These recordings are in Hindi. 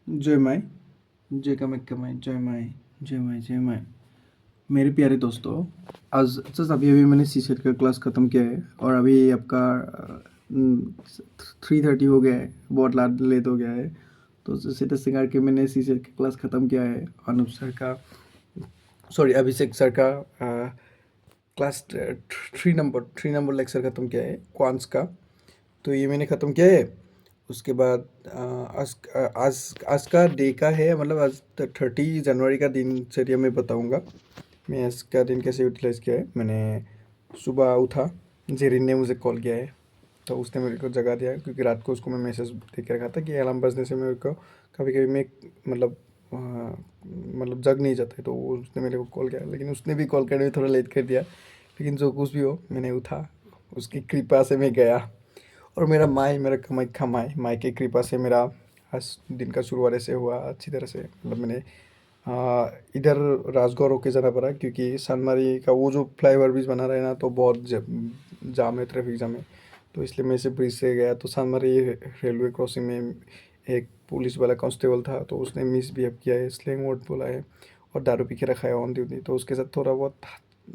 जय माई, जय कमाई कमाई, जय माई, जय माई, जय माई। मेरे प्यारे दोस्तों, आज जस्ट अभी अभी मैंने सी सेट का क्लास ख़त्म किया है और अभी आपका 3:30 हो गया है, बहुत लेट हो गया है। तो जैसे तैसे करके मैंने सी सेट का क्लास ख़त्म किया है। अनुप सर का, सॉरी, अभिषेक सर का क्लास 3 नंबर लेक्चर ख़त्म किया है क्वांट्स का। तो ये मैंने ख़त्म किया है। उसके बाद आज आज का डे का है, मतलब आज 30 जनवरी का दिनचर्या मैं बताऊंगा। मैं आज का दिन कैसे यूटिलाइज़ किया है। मैंने सुबह उठा, जेरिन ने मुझे कॉल किया है, तो उसने मेरे को जगा दिया क्योंकि रात को उसको मैं मैसेज दे के रखा था कि अलार्म बजने से मेरे को कभी कभी मैं मतलब जग नहीं जाता है। तो उसने मेरे को कॉल किया, लेकिन उसने भी कॉल करने में थोड़ा लेट कर दिया। लेकिन जो कुछ भी हो, मैंने उठा, उसकी कृपा से मैं गया। और मेरा कमाई खमाई माई की कृपा से मेरा आज दिन का शुरुआत ऐसे हुआ अच्छी तरह से। मतलब मैंने इधर राजगौर होके जाना पड़ा क्योंकि सनमारी का वो जो फ्लाईओवर ब्रिज बना रहा है ना, तो बहुत जाम है, ट्रैफिक जाम है। तो इसलिए मैं से ब्रिज से गया, तो सनमारी रेलवे क्रॉसिंग में एक पुलिस वाला कांस्टेबल था, तो उसने मिसबिहेव किया है, स्लैंग वर्ड बोला है और दारू पी के रखा है ऑन ड्यूटी। तो उसके साथ थोड़ा बहुत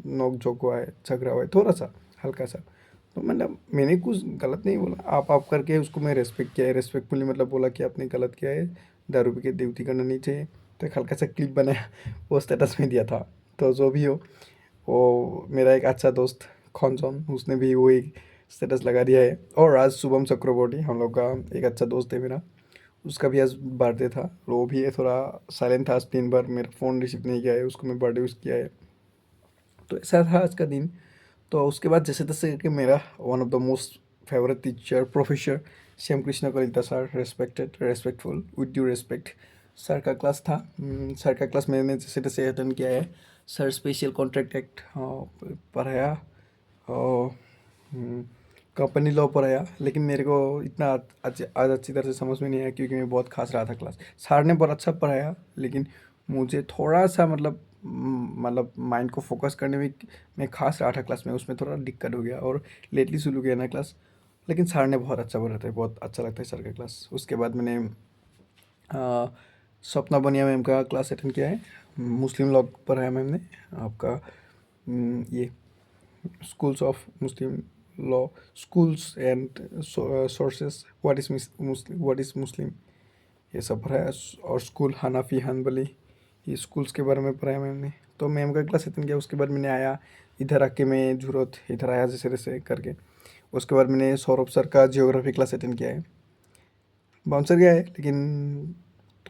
नोक झोंक हुआ है, झगड़ा हुआ है थोड़ा सा, हल्का सा। तो मतलब मैंने कुछ गलत नहीं बोला, आप करके उसको मैं रेस्पेक्ट किया है, रेस्पेक्टफुली मतलब बोला कि आपने गलत किया है, दारू पी के ड्यूटी करना नहीं चाहिए। तो एक हल्का सा क्लिप बनाया, वो स्टेटस में दिया था। तो जो भी हो, वो मेरा एक अच्छा दोस्त खॉन्जॉन, उसने भी वही स्टेटस लगा दिया है। और आज शुभम चक्रवर्ती, हम लोग का एक अच्छा दोस्त है मेरा, उसका भी आज बर्थडे था। वो भी है थोड़ा साइलेंट था आज दिन भर, मेरा फ़ोन रिसीव नहीं किया है, उसको मैं बर्थडे विश किया है। तो ऐसा था आज का दिन। तो उसके बाद जैसे तैसे करके मेरा one of the most favourite teacher professor Shyam Krishna Kalita sir, respectful with due respect, sir का क्लास था। सर का क्लास मैंने जैसे तैसे अटेंड किया है। सर स्पेशल कॉन्ट्रैक्ट एक्ट पढ़ाया और कंपनी लॉ पढ़ाया, लेकिन मेरे को इतना आज अच्छी तरह से समझ में नहीं आया क्योंकि मैं बहुत खास रहा था क्लास। सर ने बहुत अच्छा पढ़ाया, लेकिन मुझे थोड़ा सा मतलब माइंड को फोकस करने में मैं खास रहा था क्लास में, उसमें थोड़ा दिक्कत हो गया और लेटली शुरू किया ना क्लास। लेकिन सर ने बहुत अच्छा पढ़ाते हैं, बहुत अच्छा लगता है सर का क्लास। उसके बाद मैंने अ, सपना बनिया मैम का क्लास अटेंड किया है। मुस्लिम लॉ पढ़ाया मैम ने आपका। ये schools of Muslim law, schools and sources, what is Muslim, ये सब पढ़ाया। और स्कूल हनाफी हनबली, ये स्कूल्स के बारे में पढ़ाया मैम ने। तो मैम का क्लास अटेंड किया। उसके बाद मैंने आया इधर आके, मैं जरूरत इधर आया जैसे तैसे करके। उसके बाद मैंने सौरभ सर का जियोग्राफी क्लास अटेंड किया है। बाउंसर गया है, लेकिन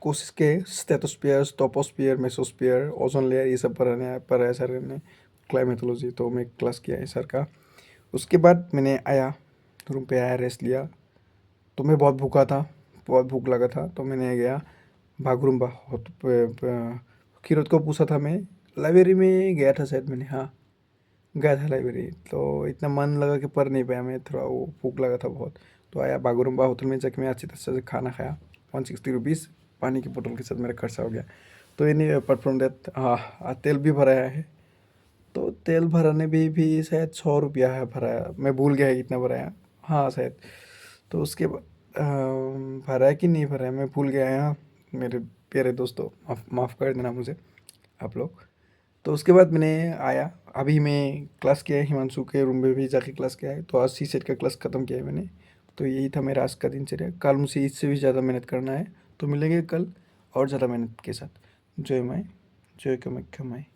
कोशिश के स्टेटोस्फीयर, टोपोस्फीयर, मेसोस्फीयर, ओजोन लेयर, ये सब पढ़ाया सर ने। क्लाइमेटोलॉजी तो मैं क्लास किया है सर का। उसके बाद मैंने आया, रूम पे आया, रेस्ट लिया। तो मैं बहुत भूखा था, बहुत भूख लगा था, तो मैंने गया भागरूम्बा। खीरत को पूछा था मैं, लाइब्रेरी में गया था शायद मैंने, हाँ गया था लाइब्रेरी। तो इतना मन लगा कि पढ़ नहीं पाया मैं, थोड़ा वो भूख लगा था बहुत। तो आया बागरूम्बा होटल में जाके मैं अच्छी तरह से खाना खाया। 160 रुपीज़ पानी की बोतल के साथ मेरा खर्चा हो गया। तो ये नहीं, अपार्ट फ्रॉम दैट, हाँ तेल भी भराया है। तो तेल भराने भी शायद 100 रुपया है भराया, मैं भूल गया है कितना भराया, हाँ शायद। तो उसके बाद भरा है कि नहीं भरा है मैं भूल गया है। हाँ मेरे प्यारे दोस्तों, माफ़ कर देना मुझे आप लोग। तो उसके बाद मैंने आया, अभी मैं क्लास किया है, हिमांशु के रूम में भी जाके क्लास किया है। तो आज सी सेट का क्लास ख़त्म किया है मैंने। तो यही था मेरा आज का दिनचर्या। कल मुझे इससे भी ज़्यादा मेहनत करना है। तो मिलेंगे कल और ज़्यादा मेहनत के साथ। जय माई, जय कमाई।